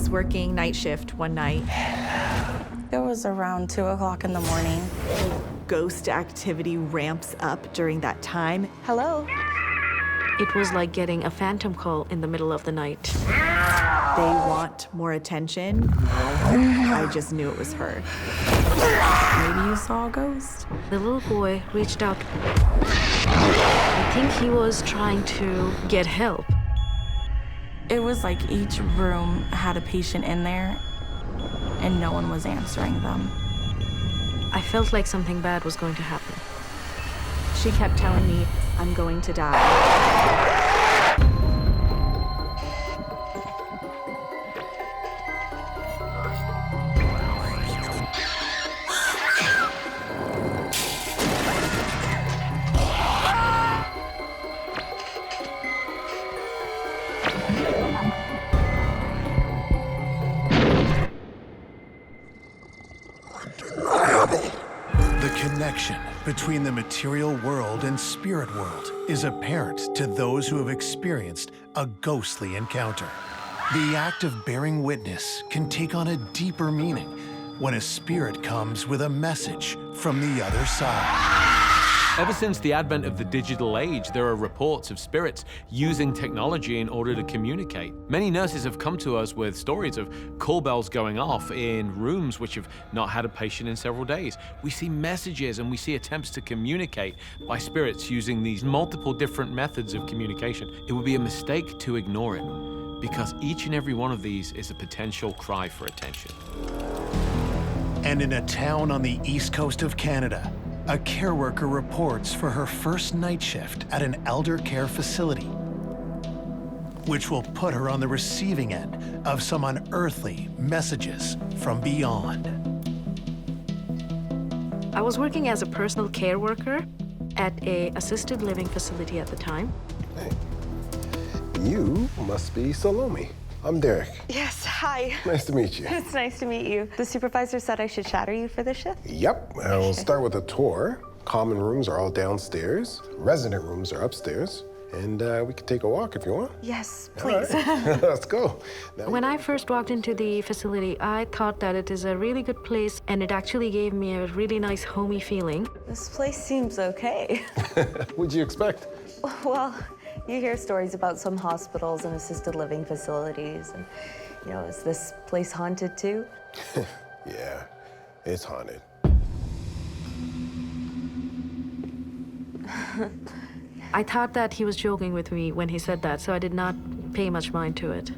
was working night shift one night. It was around 2 o'clock in the morning. Ghost activity ramps up during that time. Hello? It was like getting a phantom call in the middle of the night. They want more attention. I just knew it was her. Maybe you saw a ghost? The little boy reached out. I think he was trying to get help. It was like each room had a patient in there, and no one was answering them. I felt like something bad was going to happen. She kept telling me, I'm going to die. The connection between the material world and spirit world is apparent to those who have experienced a ghostly encounter. The act of bearing witness can take on a deeper meaning when a spirit comes with a message from the other side. Ever since the advent of the digital age, there are reports of spirits using technology in order to communicate. Many nurses have come to us with stories of call bells going off in rooms which have not had a patient in several days. We see messages and we see attempts to communicate by spirits using these multiple different methods of communication. It would be a mistake to ignore it, because each and every one of these is a potential cry for attention. And in a town on the east coast of Canada, a care worker reports for her first night shift at an elder care facility, which will put her on the receiving end of some unearthly messages from beyond. I was working as a personal care worker at an assisted living facility at the time. Hey, you must be Salomi. I'm Derek. Yes, hi. Nice to meet you. It's nice to meet you. The supervisor said I should shadow you for this shift? Yep, we'll start with a tour. Common rooms are all downstairs. Resident rooms are upstairs. And we can take a walk if you want. Yes, please. Right. Let's go. Now, When I first walked into the facility, I thought that it is a really good place, and it actually gave me a really nice homey feeling. This place seems okay. what'd you expect? Well, you hear stories about some hospitals and assisted living facilities, and, you know, is this place haunted too? Yeah, it's haunted. I thought that he was joking with me when he said that, so I did not pay much mind to it.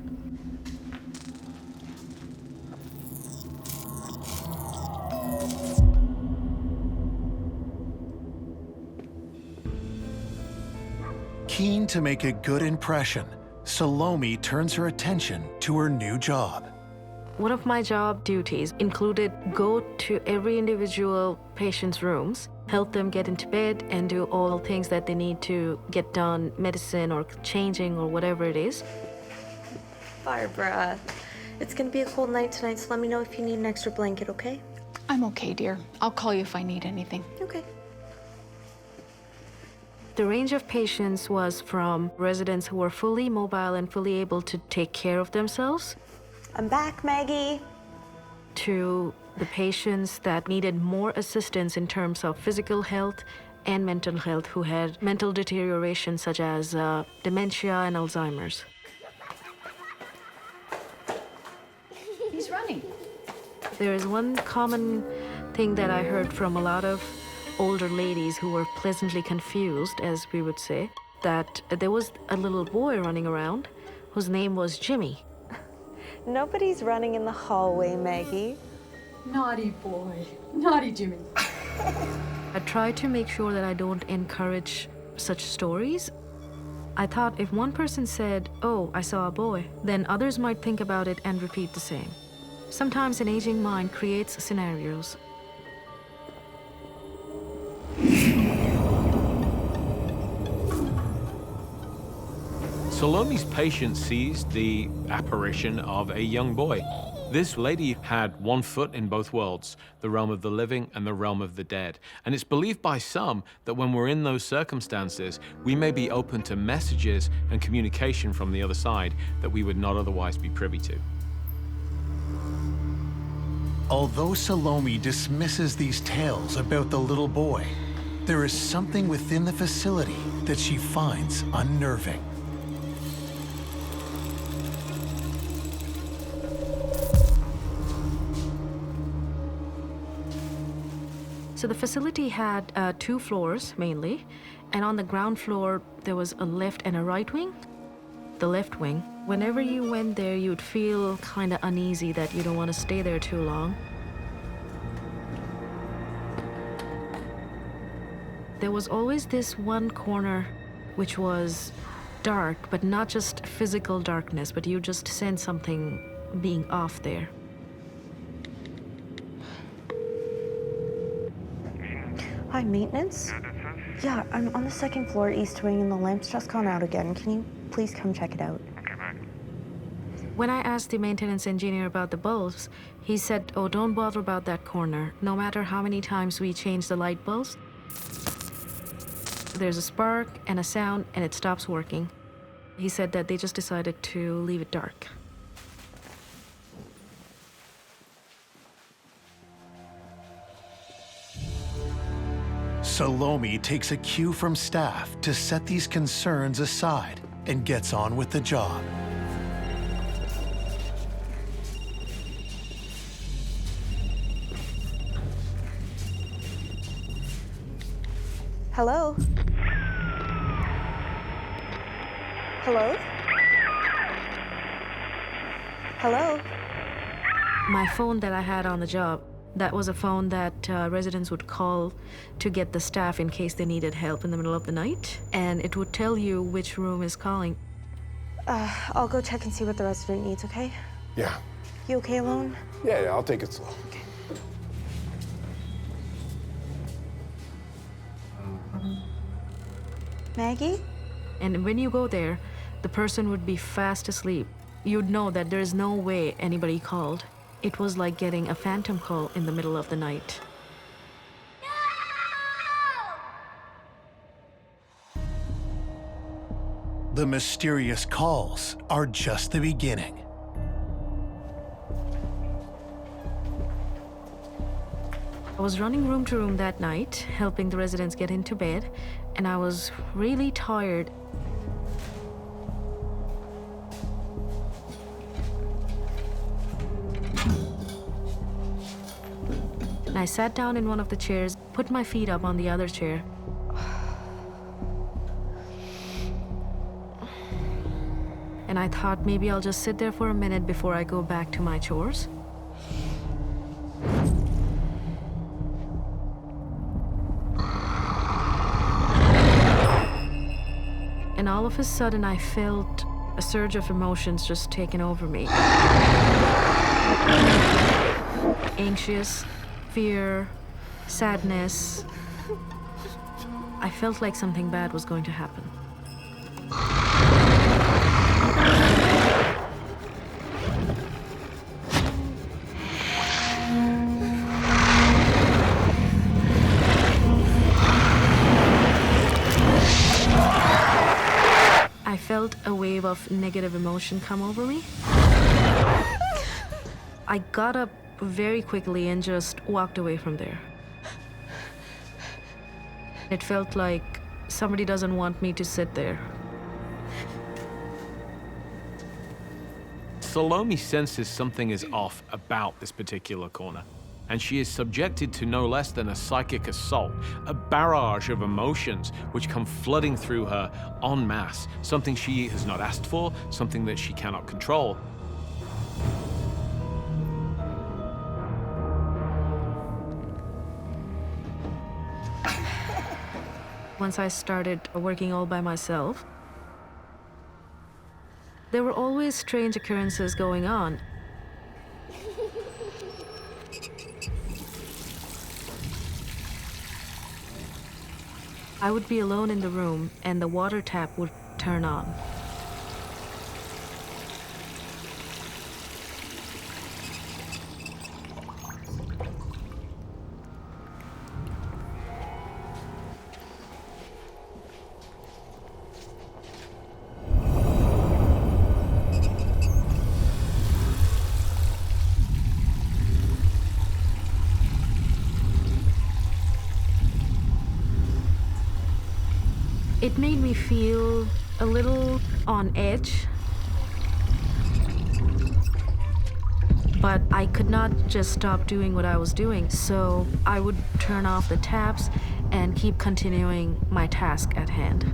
Keen to make a good impression, Salomi turns her attention to her new job. One of my job duties included go to every individual patient's rooms, help them get into bed, and do all things that they need to get done, medicine or changing or whatever it is. Barbara, it's gonna be a cold night tonight, so let me know if you need an extra blanket, okay? I'm okay, dear. I'll call you if I need anything. Okay. The range of patients was from residents who were fully mobile and fully able to take care of themselves, I'm back, Maggie. to the patients that needed more assistance in terms of physical health and mental health, who had mental deterioration such as dementia and Alzheimer's. He's running. There is one common thing that I heard from a lot of older ladies who were pleasantly confused, as we would say, that there was a little boy running around whose name was Jimmy. Nobody's running in the hallway, Maggie. Naughty boy. Naughty Jimmy. I try to make sure that I don't encourage such stories. I thought if one person said, "Oh, I saw a boy," then others might think about it and repeat the same. Sometimes an aging mind creates scenarios. Salomi's patient sees the apparition of a young boy. This lady had one foot in both worlds, the realm of the living and the realm of the dead. And it's believed by some that when we're in those circumstances, we may be open to messages and communication from the other side that we would not otherwise be privy to. Although Salomi dismisses these tales about the little boy, there is something within the facility that she finds unnerving. So the facility had 2 floors mainly, and on the ground floor there was a left and a right wing. The left wing, whenever you went there, you'd feel kind of uneasy that you don't want to stay there too long. There was always this one corner which was dark, but not just physical darkness, but you just sense something being off there. Hi, maintenance? Yeah, I'm on the 2nd floor, east wing, and the lamp's just gone out again. Can you please come check it out? When I asked the maintenance engineer about the bulbs, he said, oh, don't bother about that corner. No matter how many times we change the light bulbs, there's a spark and a sound and it stops working. He said that they just decided to leave it dark. Salomi takes a cue from staff to set these concerns aside and gets on with the job. Hello? Hello? Hello? My phone that I had on the job, that was a phone that residents would call to get the staff in case they needed help in the middle of the night. And it would tell you which room is calling. I'll go check and see what the resident needs, okay? Yeah. You okay alone? Yeah, I'll take it slow. Maggie? And when you go there, the person would be fast asleep. You'd know that there's no way anybody called. It was like getting a phantom call in the middle of the night. The mysterious calls are just the beginning. I was running room to room that night, helping the residents get into bed, and I was really tired. And I sat down in one of the chairs, put my feet up on the other chair. And I thought maybe I'll just sit there for a minute before I go back to my chores. And all of a sudden, I felt a surge of emotions just taking over me. Anxious, fear, sadness. I felt like something bad was going to happen. I felt a wave of negative emotion come over me. I got up very quickly and just walked away from there. It felt like somebody doesn't want me to sit there. Salomi senses something is off about this particular corner, and she is subjected to no less than a psychic assault, a barrage of emotions which come flooding through her en masse, something she has not asked for, something that she cannot control. Once I started working all by myself, there were always strange occurrences going on. I would be alone in the room and the water tap would turn on. It made me feel a little on edge. But I could not just stop doing what I was doing, so I would turn off the taps and keep continuing my task at hand.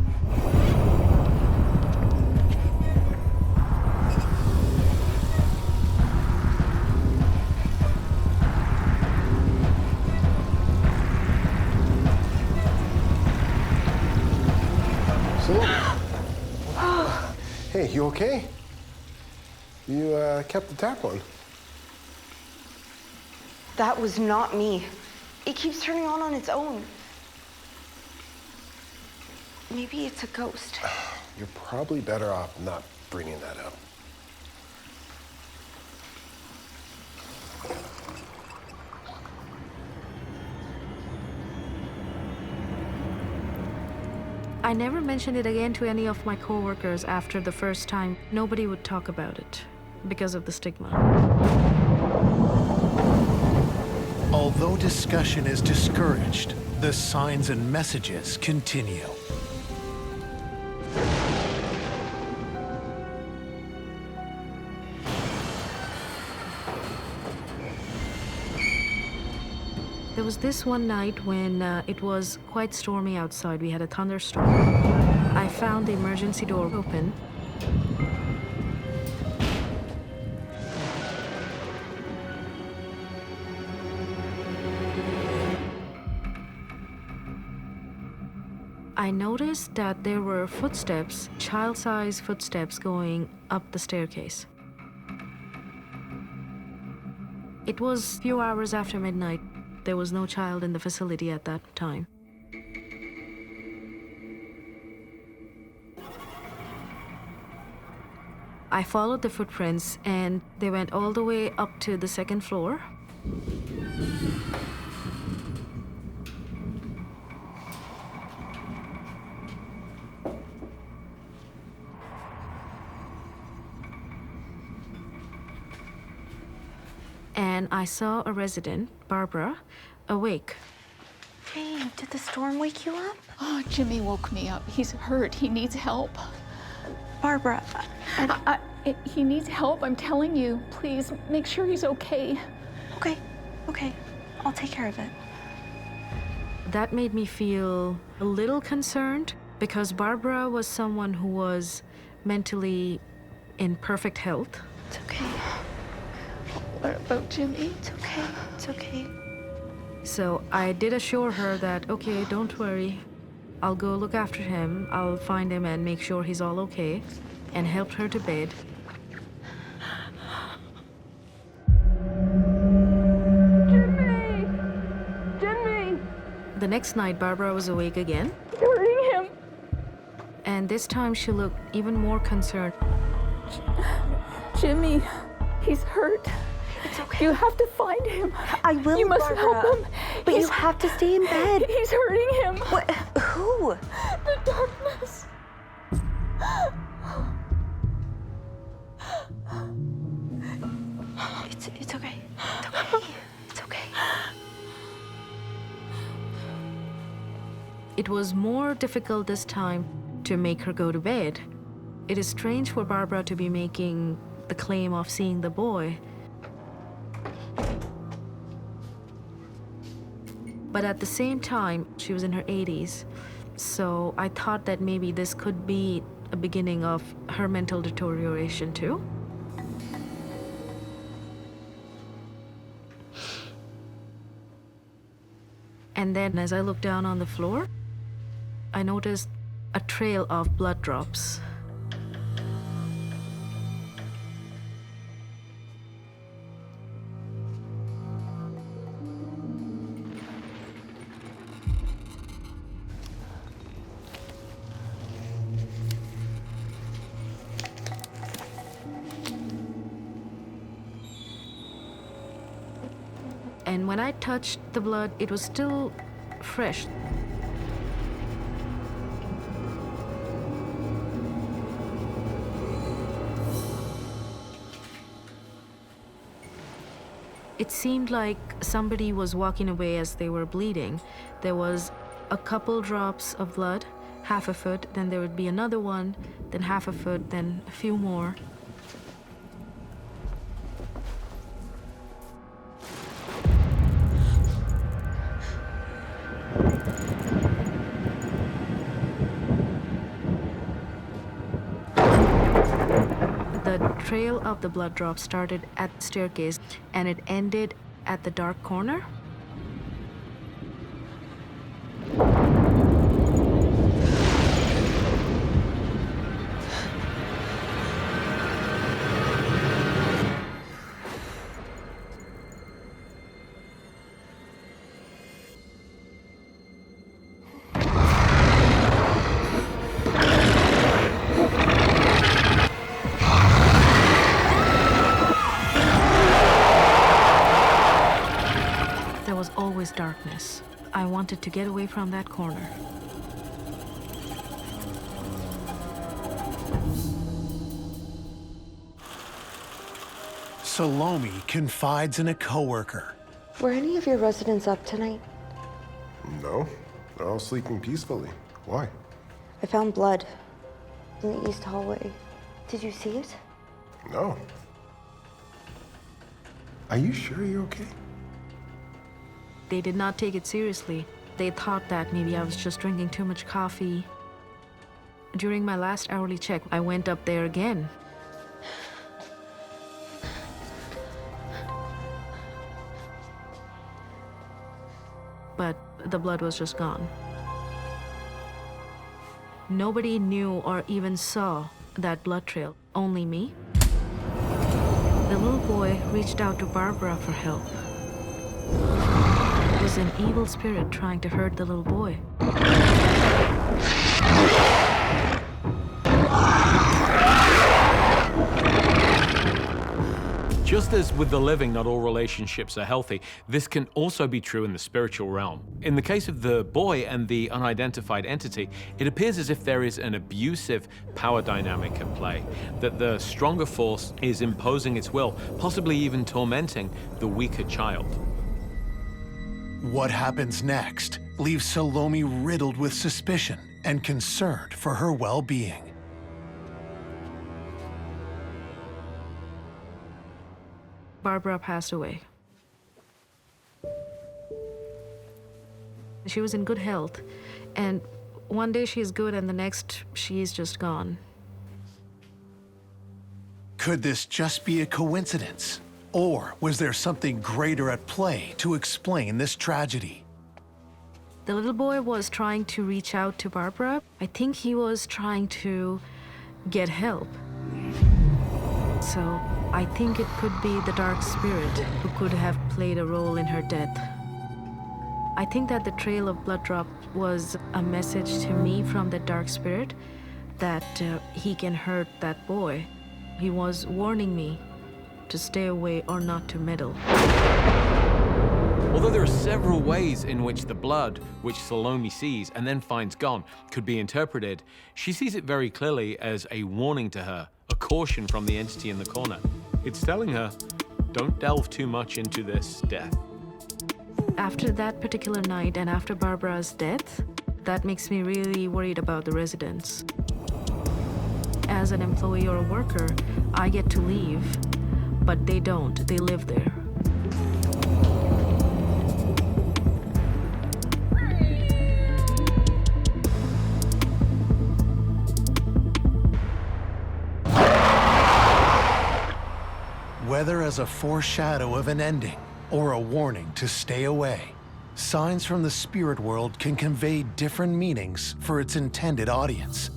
Salomi. Hey, you okay? You kept the tap on. That was not me. It keeps turning on its own. Maybe it's a ghost. You're probably better off not bringing that up. I never mentioned it again to any of my coworkers after the first time. Nobody would talk about it because of the stigma. Although discussion is discouraged, the signs and messages continue. There was this one night when it was quite stormy outside. We had a thunderstorm. I found the emergency door open. I noticed that there were footsteps, child-sized footsteps going up the staircase. It was a few hours after midnight. There was no child in the facility at that time. I followed the footprints and they went all the way up to the second floor. And I saw a resident, Barbara, awake. Jane, did the storm wake you up? Oh, Jimmy woke me up. He's hurt. He needs help. Barbara, He needs help, I'm telling you. Please, make sure he's okay. Okay. I'll take care of it. That made me feel a little concerned because Barbara was someone who was mentally in perfect health. It's okay. What about Jimmy? It's okay. So I did assure her that, okay, don't worry. I'll go look after him. I'll find him and make sure he's all okay, and helped her to bed. Jimmy! The next night, Barbara was awake again, Hurting him! and this time she looked even more concerned. Jimmy, he's hurt. It's okay. You have to find him. I will, You must Barbara. help him. But you have to stay in bed. He's hurting him. What? Who? The darkness. It's okay. It's okay. It was more difficult this time to make her go to bed. It is strange for Barbara to be making the claim of seeing the boy. But at the same time, she was in her 80s, so I thought that maybe this could be a beginning of her mental deterioration too. And then as I looked down on the floor, I noticed a trail of blood drops. And when I touched the blood, it was still fresh. It seemed like somebody was walking away as they were bleeding. There was a couple drops of blood, half a foot, then there would be another one, then half a foot, then a few more. The trail of the blood drop started at the staircase and it ended at the dark corner. There was always darkness. I wanted to get away from that corner. Salomi confides in a coworker. Were any of your residents up tonight? No, they're all sleeping peacefully. Why? I found blood in the east hallway. Did you see it? No. Are you sure you're okay? They did not take it seriously. They thought that maybe I was just drinking too much coffee. During my last hourly check, I went up there again. But the blood was just gone. Nobody knew or even saw that blood trail, only me. The little boy reached out to Barbara for help. It was an evil spirit trying to hurt the little boy. Just as with the living, not all relationships are healthy, this can also be true in the spiritual realm. In the case of the boy and the unidentified entity, it appears as if there is an abusive power dynamic at play, that the stronger force is imposing its will, possibly even tormenting the weaker child. What happens next leaves Salomi riddled with suspicion and concerned for her well-being. Barbara passed away. She was in good health, and one day she's good and the next she's just gone. Could this just be a coincidence? Or was there something greater at play to explain this tragedy? The little boy was trying to reach out to Barbara. I think he was trying to get help. So I think it could be the dark spirit who could have played a role in her death. I think that the trail of blood drop was a message to me from the dark spirit that he can hurt that boy. He was warning me to stay away or not to meddle. Although there are several ways in which the blood, which Salomi sees and then finds gone, could be interpreted, she sees it very clearly as a warning to her, a caution from the entity in the corner. It's telling her, don't delve too much into this death. After that particular night and after Barbara's death, that makes me really worried about the residents. As an employee or a worker, I get to leave, but they don't. They live there. Whether as a foreshadow of an ending or a warning to stay away, signs from the spirit world can convey different meanings for its intended audience,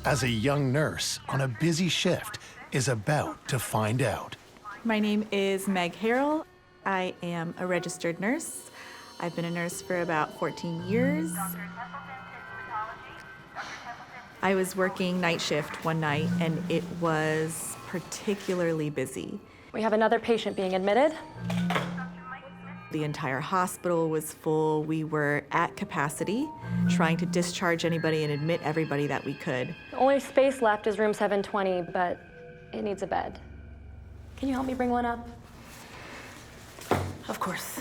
as a young nurse on a busy shift is about to find out. My name is Meg Harrell. I am a registered nurse. I've been a nurse for about 14 years. I was working night shift one night and it was particularly busy. We have another patient being admitted. The entire hospital was full. We were at capacity, trying to discharge anybody and admit everybody that we could. The only space left is room 720, but it needs a bed. Can you help me bring one up? Of course.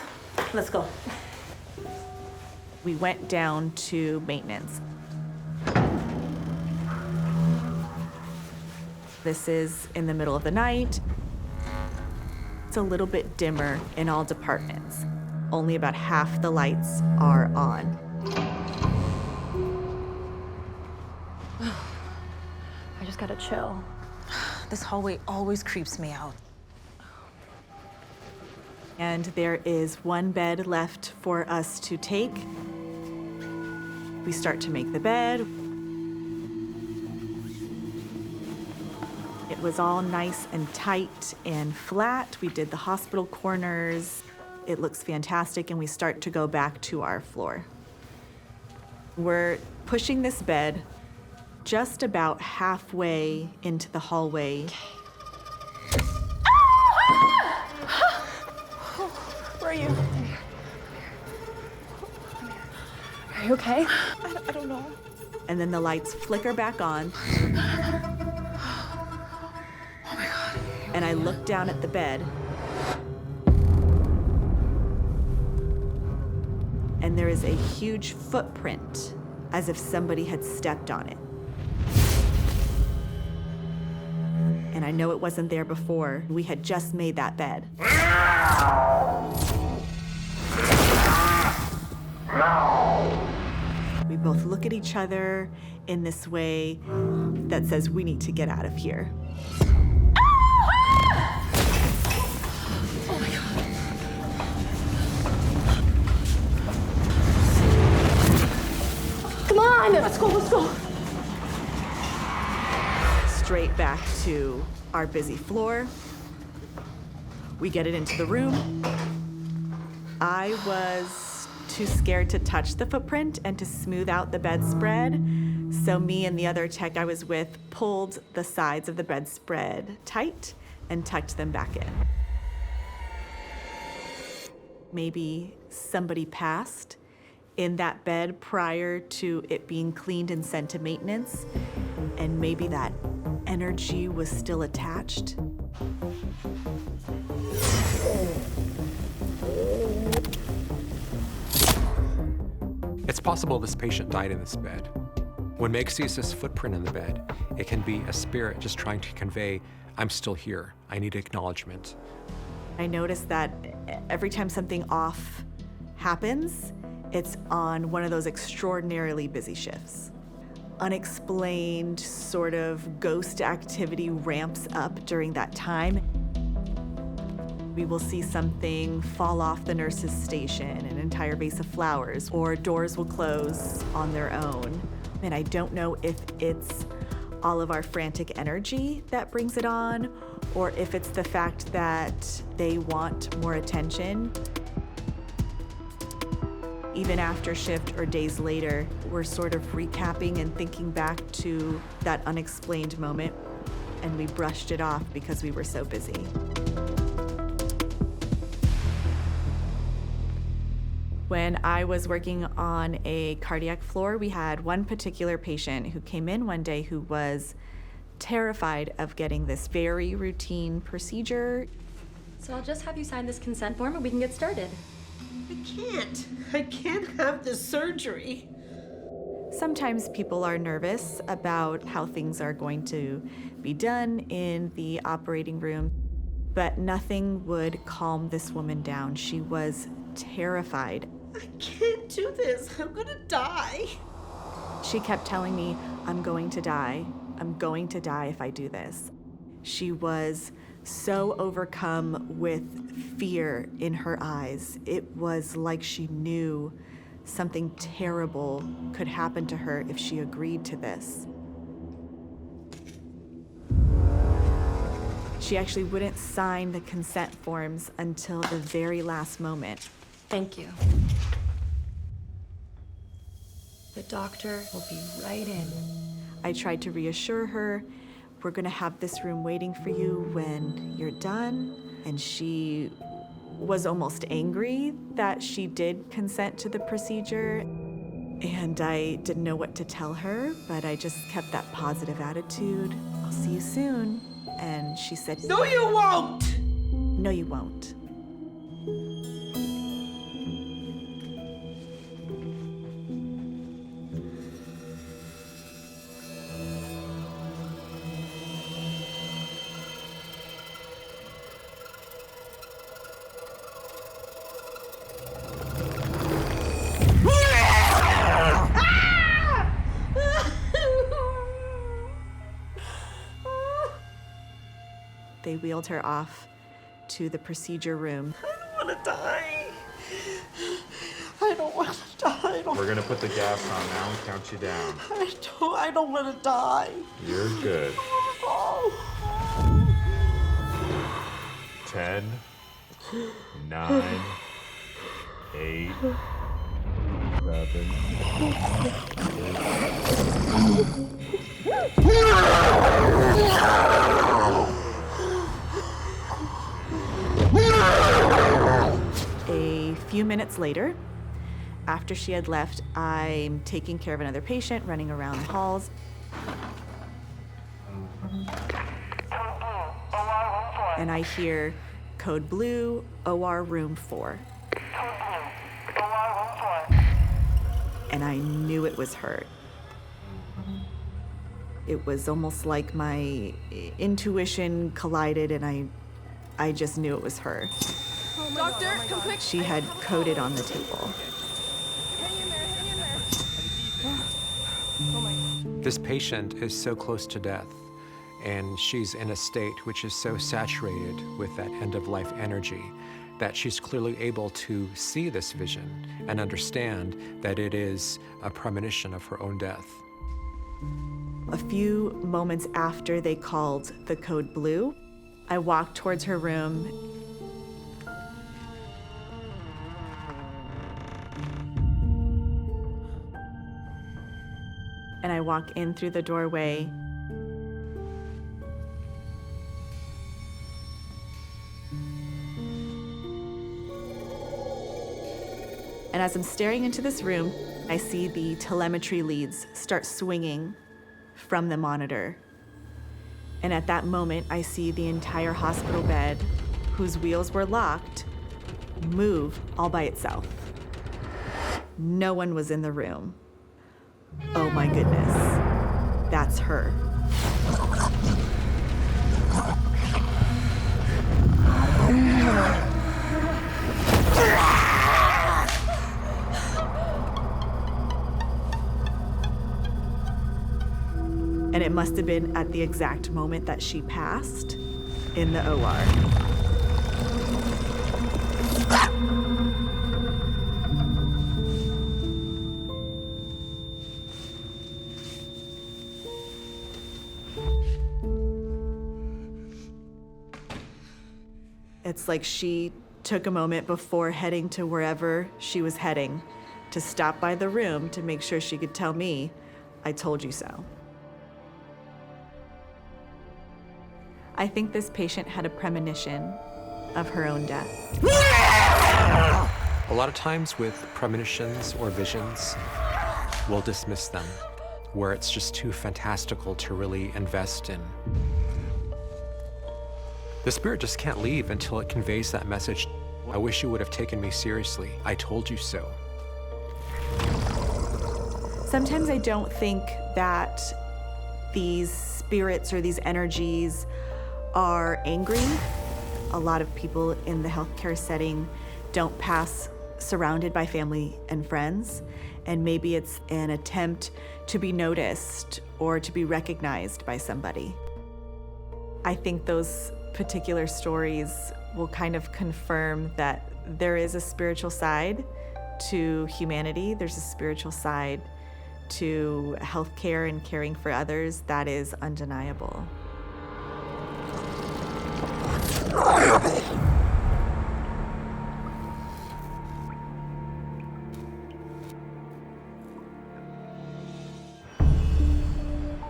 Let's go. We went down to maintenance. This is in the middle of the night. It's a little bit dimmer in all departments. Only about half the lights are on. I just gotta chill. This hallway always creeps me out. And there is one bed left for us to take. We start to make the bed. It was all nice and tight and flat. We did the hospital corners. It looks fantastic, and we start to go back to our floor. We're pushing this bed just about halfway into the hallway. Where are you? Are you okay? I don't know. And then the lights flicker back on. And I look down at the bed. And there is a huge footprint, as if somebody had stepped on it. And I know it wasn't there before. We had just made that bed. We both look at each other in this way that says we need to get out of here. Come on, let's go. Straight back to our busy floor. We get it into the room. I was too scared to touch the footprint and to smooth out the bedspread. So me and the other tech I was with pulled the sides of the bedspread tight and tucked them back in. Maybe somebody passed in that bed prior to it being cleaned and sent to maintenance, and maybe that energy was still attached. It's possible this patient died in this bed. When Meg sees this footprint in the bed, it can be a spirit just trying to convey, I'm still here, I need acknowledgement. I noticed that every time something off happens, it's on one of those extraordinarily busy shifts. Unexplained sort of ghost activity ramps up during that time. We will see something fall off the nurse's station, an entire vase of flowers, or doors will close on their own. And I don't know if it's all of our frantic energy that brings it on, or if it's the fact that they want more attention. Even after shift or days later, we're sort of recapping and thinking back to that unexplained moment, and we brushed it off because we were so busy. When I was working on a cardiac floor, we had one particular patient who came in one day who was terrified of getting this very routine procedure. So I'll just have you sign this consent form and we can get started. I can't have this surgery. Sometimes people are nervous about how things are going to be done in the operating room, but nothing would calm this woman down. She was terrified. I can't do this. I'm gonna die. She kept telling me, I'm going to die. I'm going to die if I do this. She was so overcome with fear in her eyes. It was like she knew something terrible could happen to her if she agreed to this. She actually wouldn't sign the consent forms until the very last moment. Thank you. The doctor will be right in. I tried to reassure her, we're gonna have this room waiting for you when you're done. And she was almost angry that she did consent to the procedure. And I didn't know what to tell her, but I just kept that positive attitude. I'll see you soon. And she said, No, you won't! No, you won't. They wheeled her off to the procedure room. I don't want to die. I don't want to die. We're gonna put the gas on now and count you down. I don't want to die. You're good. 10, 9, 8, 7, A few minutes later, after she had left, I'm taking care of another patient, running around the halls. And I hear code blue, OR room 4. And I knew it was her. It was almost like my intuition collided, and I just knew it was her. Doctor, come quick. She had coded on the table. This patient is so close to death, and she's in a state which is so saturated with that end-of-life energy that she's clearly able to see this vision and understand that it is a premonition of her own death. A few moments after they called the code blue, I walked towards her room. And I walk in through the doorway. And as I'm staring into this room, I see the telemetry leads start swinging from the monitor. And at that moment, I see the entire hospital bed, whose wheels were locked, move all by itself. No one was in the room. Oh my goodness, that's her. And it must have been at the exact moment that she passed in the OR. It's like she took a moment before heading to wherever she was heading to stop by the room to make sure she could tell me, I told you so. I think this patient had a premonition of her own death. A lot of times with premonitions or visions, we'll dismiss them, where it's just too fantastical to really invest in. The spirit just can't leave until it conveys that message. I wish you would have taken me seriously. I told you so. Sometimes I don't think that these spirits or these energies are angry. A lot of people in the healthcare setting don't pass surrounded by family and friends, and maybe it's an attempt to be noticed or to be recognized by somebody. I think those particular stories will kind of confirm that there is a spiritual side to humanity. There's a spiritual side to healthcare and caring for others that is undeniable.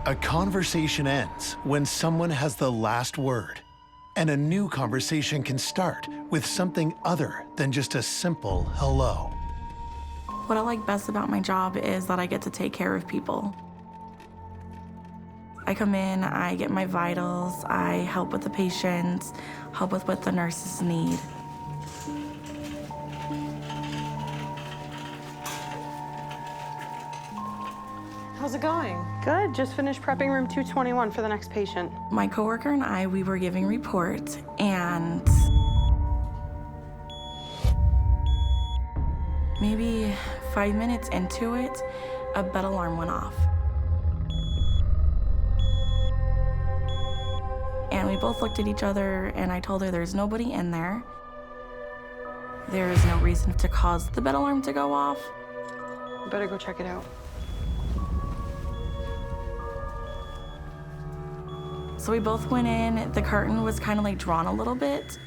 A conversation ends when someone has the last word, and a new conversation can start with something other than just a simple hello. What I like best about my job is that I get to take care of people. I come in, I get my vitals, I help with the patients, help with what the nurses need. How's it going? Good. Just finished prepping room 221 for the next patient. My coworker and I, we were giving reports, and maybe 5 minutes into it, a bed alarm went off. And we both looked at each other, and I told her there's nobody in there. There is no reason to cause the bed alarm to go off. Better go check it out. So we both went in. The curtain was kind of like drawn a little bit.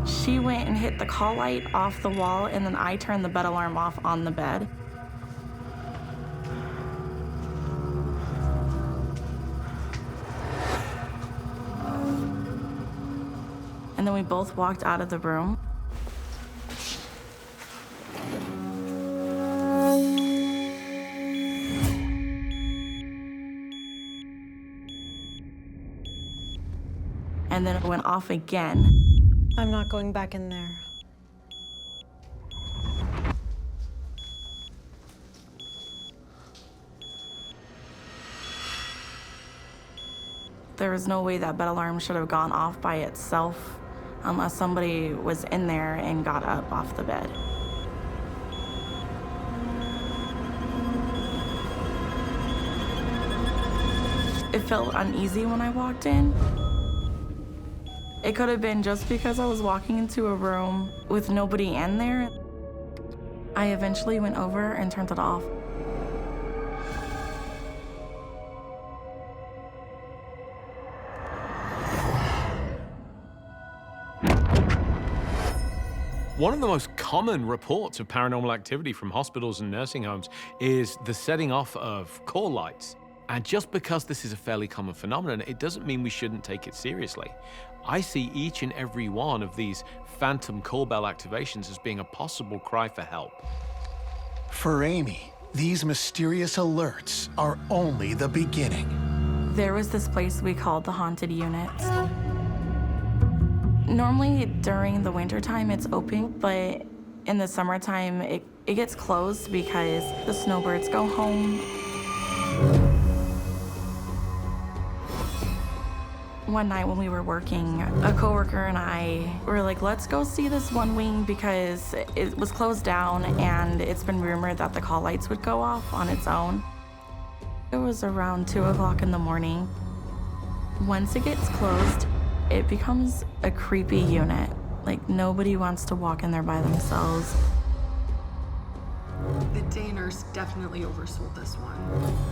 She went and hit the call light off the wall, and then I turned the bed alarm off on the bed. And then we both walked out of the room. And then it went off again. I'm not going back in there. There was no way that bed alarm should have gone off by itself unless somebody was in there and got up off the bed. It felt uneasy when I walked in. It could have been just because I was walking into a room with nobody in there. I eventually went over and turned it off. One of the most common reports of paranormal activity from hospitals and nursing homes is the setting off of call lights. And just because this is a fairly common phenomenon, it doesn't mean we shouldn't take it seriously. I see each and every one of these phantom call bell activations as being a possible cry for help. For Amie, these mysterious alerts are only the beginning. There was this place we called the haunted unit. Normally during the wintertime it's open, but in the summertime it gets closed because the snowbirds go home. One night when we were working, a coworker and I were like, let's go see this one wing because it was closed down and it's been rumored that the call lights would go off on its own. It was around 2 o'clock in the morning. Once it gets closed, it becomes a creepy unit. Like nobody wants to walk in there by themselves. The day nurse definitely oversold this one.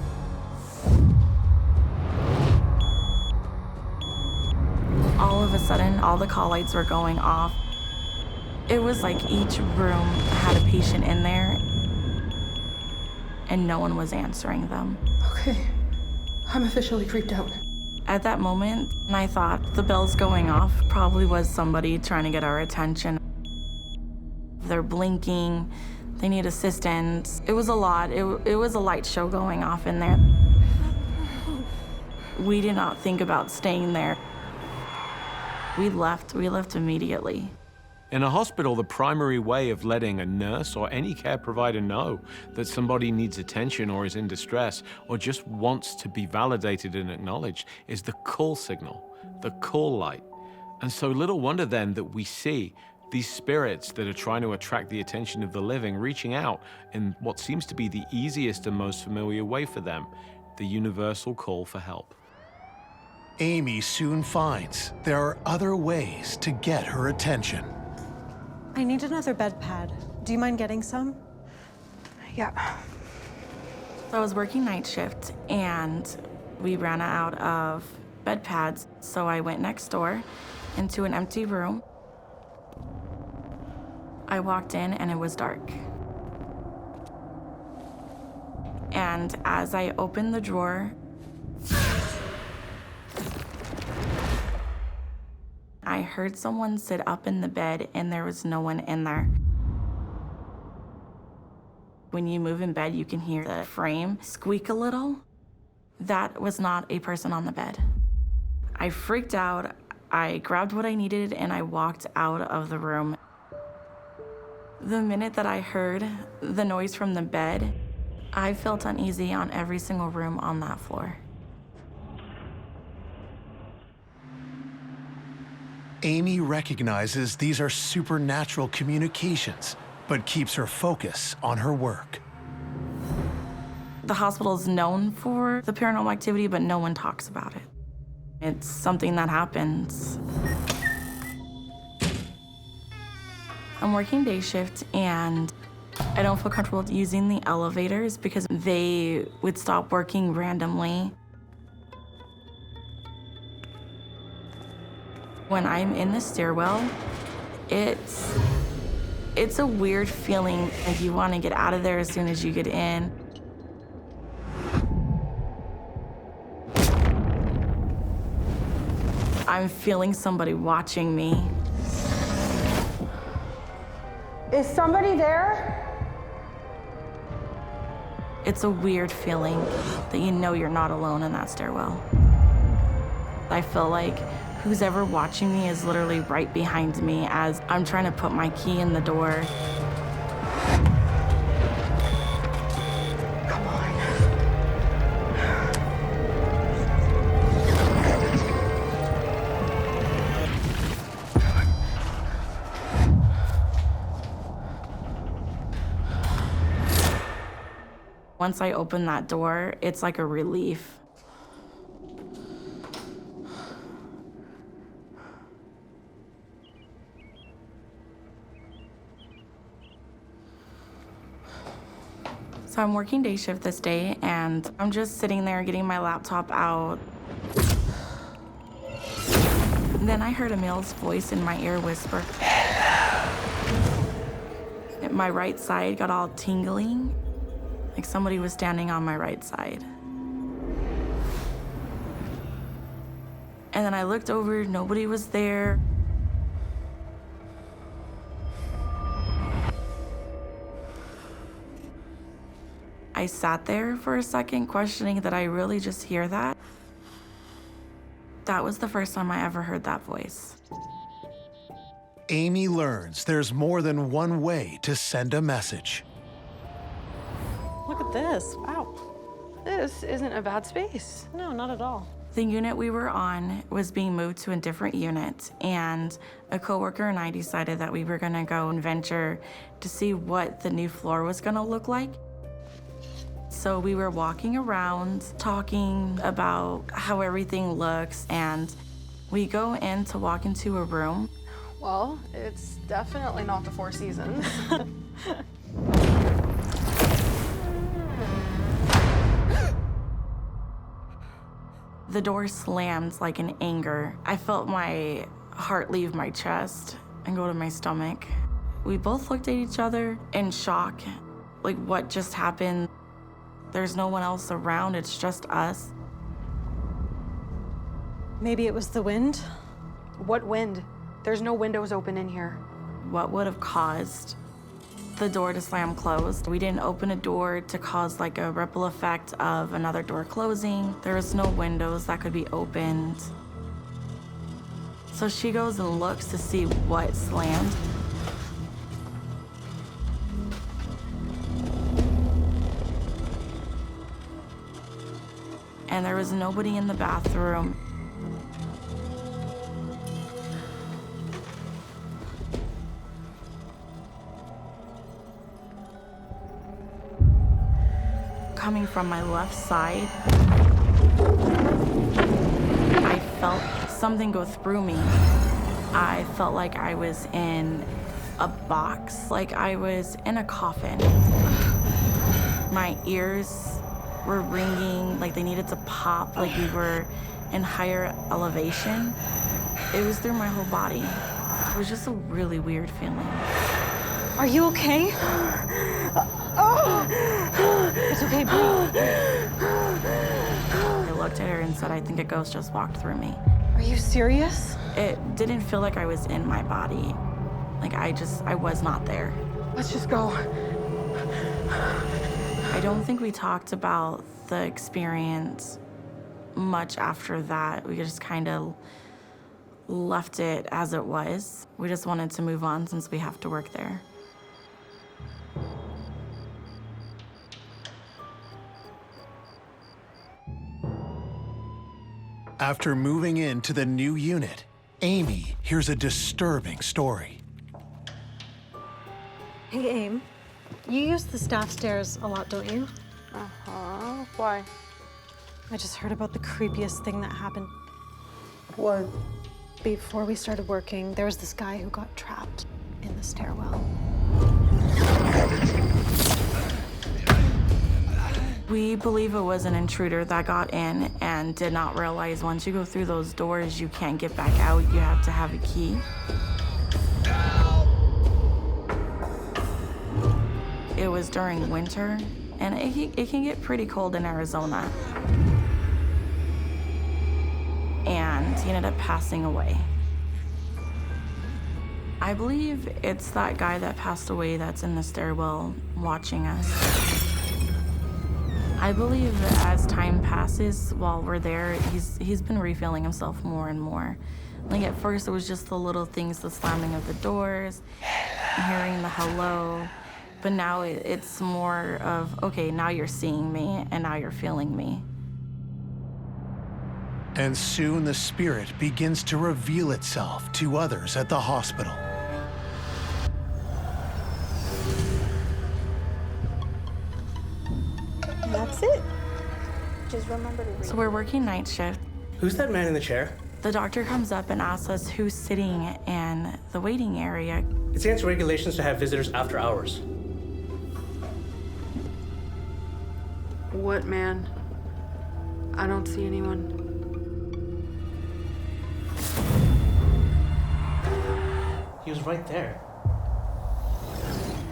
All of a sudden, all the call lights were going off. It was like each room had a patient in there and no one was answering them. Okay, I'm officially creeped out. At that moment, I thought the bells going off probably was somebody trying to get our attention. They're blinking, they need assistance. It was a lot. It was a light show going off in there. We did not think about staying there. We left immediately. In a hospital, the primary way of letting a nurse or any care provider know that somebody needs attention or is in distress or just wants to be validated and acknowledged is the call signal, the call light. And so little wonder then that we see these spirits that are trying to attract the attention of the living reaching out in what seems to be the easiest and most familiar way for them, the universal call for help. Amie soon finds there are other ways to get her attention. I need another bed pad. Do you mind getting some? Yeah. So I was working night shift and we ran out of bed pads. So I went next door into an empty room. I walked in and it was dark. And as I opened the drawer, I heard someone sit up in the bed and there was no one in there. When you move in bed, you can hear the frame squeak a little. That was not a person on the bed. I freaked out. I grabbed what I needed and I walked out of the room. The minute that I heard the noise from the bed, I felt uneasy on every single room on that floor. Amie recognizes these are supernatural communications, but keeps her focus on her work. The hospital is known for the paranormal activity, but no one talks about it. It's something that happens. I'm working day shift, and I don't feel comfortable using the elevators because they would stop working randomly. When I'm in the stairwell, it's a weird feeling. Like you want to get out of there as soon as you get in. I'm feeling somebody watching me. Is somebody there? It's a weird feeling that you know you're not alone in that stairwell. I feel like who's ever watching me is literally right behind me as I'm trying to put my key in the door. Come on. Once I open that door, it's like a relief. So I'm working day shift this day, and I'm just sitting there getting my laptop out. Then I heard a male's voice in my ear whisper. My right side got all tingling, like somebody was standing on my right side. And then I looked over, nobody was there. I sat there for a second, questioning that I really just hear that. That was the first time I ever heard that voice. Amie learns there's more than one way to send a message. Look at this. Wow. This isn't a bad space. No, not at all. The unit we were on was being moved to a different unit, and a coworker and I decided that we were gonna go and venture to see what the new floor was gonna look like. So we were walking around, talking about how everything looks, and we go in to walk into a room. Well, it's definitely not the Four Seasons. The door slammed like in anger. I felt my heart leave my chest and go to my stomach. We both looked at each other in shock, like what just happened? There's no one else around, it's just us. Maybe it was the wind? What wind? There's no windows open in here. What would have caused the door to slam closed? We didn't open a door to cause like a ripple effect of another door closing. There was no windows that could be opened. So she goes and looks to see what slammed. And there was nobody in the bathroom. Coming from my left side, I felt something go through me. I felt like I was in a box, like I was in a coffin. My ears were ringing, like they needed to pop, like we were in higher elevation. It was through my whole body. It was just a really weird feeling. Are you okay? It's okay, breathe. I looked at her and said, I think a ghost just walked through me. Are you serious? It didn't feel like I was in my body. Like I was not there. Let's just go. I don't think we talked about the experience much after that. We just kind of left it as it was. We just wanted to move on since we have to work there. After moving into the new unit, Amie hears a disturbing story. Hey, Aim. You use the staff stairs a lot, don't you? Uh-huh. Why? I just heard about the creepiest thing that happened. What? Before we started working, there was this guy who got trapped in the stairwell. We believe it was an intruder that got in and did not realize once you go through those doors, you can't get back out. You have to have a key. It was during winter, and it can get pretty cold in Arizona. And he ended up passing away. I believe it's that guy that passed away that's in the stairwell watching us. I believe that as time passes while we're there, he's been refilling himself more and more. Like at first it was just the little things, the slamming of the doors, hearing the hello, but now it's more of, okay, now you're seeing me and now you're feeling me. And soon the spirit begins to reveal itself to others at the hospital. That's it. Just remember to read. So we're working night shift. Who's that man in the chair? The doctor comes up and asks us who's sitting in the waiting area. It's against regulations to have visitors after hours. What man? I don't see anyone. He was right there.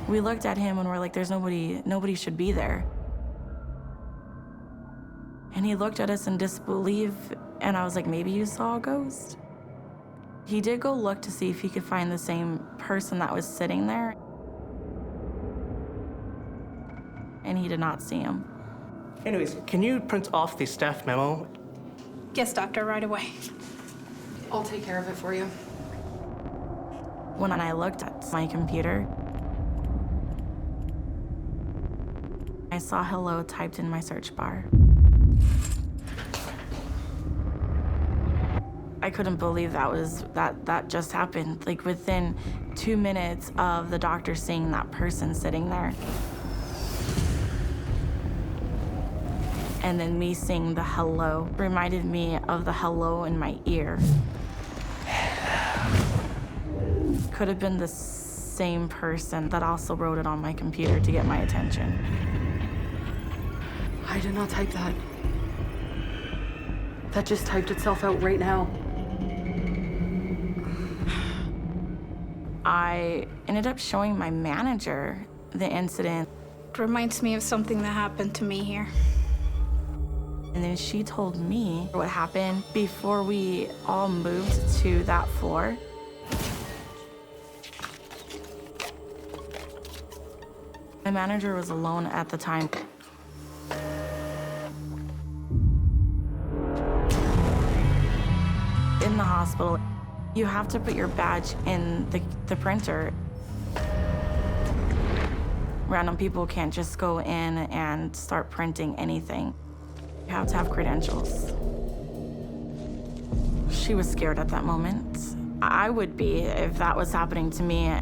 We looked at him and we're like, there's nobody should be there. And he looked at us in disbelief, and I was like, maybe you saw a ghost? He did go look to see if he could find the same person that was sitting there, and he did not see him. Anyways, can you print off the staff memo? Yes, doctor, right away. I'll take care of it for you. When I looked at my computer, I saw hello typed in my search bar. I couldn't believe that just happened. Like within 2 minutes of the doctor seeing that person sitting there. And then me seeing the hello reminded me of the hello in my ear. Could have been the same person that also wrote it on my computer to get my attention. I did not type that. That just typed itself out right now. I ended up showing my manager the incident. It reminds me of something that happened to me here. And then she told me what happened before we all moved to that floor. My manager was alone at the time. In the hospital, you have to put your badge in the printer. Random people can't just go in and start printing anything. You have to have credentials. She was scared at that moment. I would be if that was happening to me.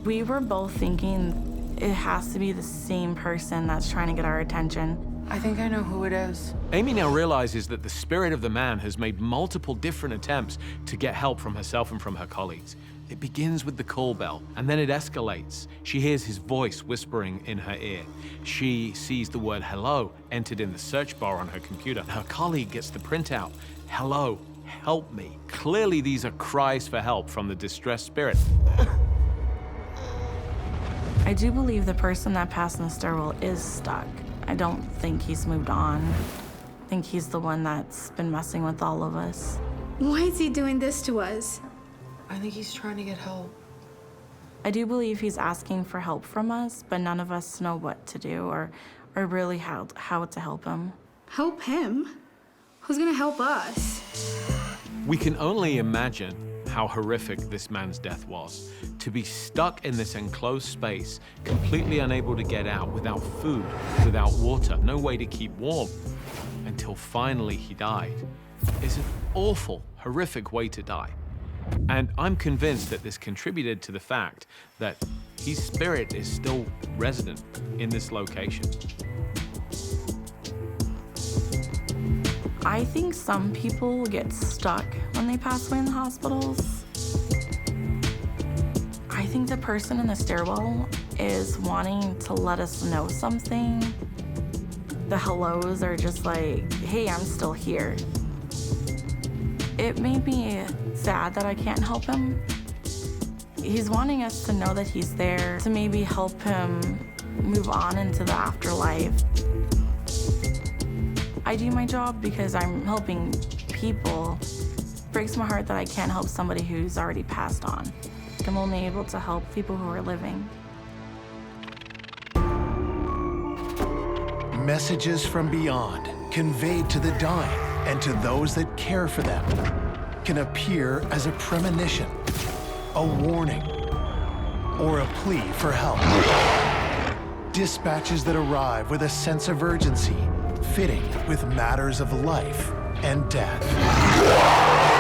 We were both thinking it has to be the same person that's trying to get our attention. I think I know who it is. Amie now realizes that the spirit of the man has made multiple different attempts to get help from herself and from her colleagues. It begins with the call bell, and then it escalates. She hears his voice whispering in her ear. She sees the word hello entered in the search bar on her computer. Her colleague gets the printout. Hello, help me. Clearly these are cries for help from the distressed spirit. I do believe the person that passed in the stairwell is stuck. I don't think he's moved on. I think he's the one that's been messing with all of us. Why is he doing this to us? I think he's trying to get help. I do believe he's asking for help from us, but none of us know what to do or really how to help him. Help him? Who's gonna help us? We can only imagine how horrific this man's death was. To be stuck in this enclosed space, completely unable to get out, without food, without water, no way to keep warm, until finally he died, is an awful, horrific way to die. And I'm convinced that this contributed to the fact that his spirit is still resident in this location. I think some people get stuck when they pass away in the hospitals. I think the person in the stairwell is wanting to let us know something. The hellos are just like, hey, I'm still here. It made me sad that I can't help him. He's wanting us to know that he's there, to maybe help him move on into the afterlife. I do my job because I'm helping people. It breaks my heart that I can't help somebody who's already passed on. I'm only able to help people who are living. Messages from beyond, conveyed to the dying and to those that care for them, can appear as a premonition, a warning, or a plea for help. Dispatches that arrive with a sense of urgency, fitting with matters of life and death.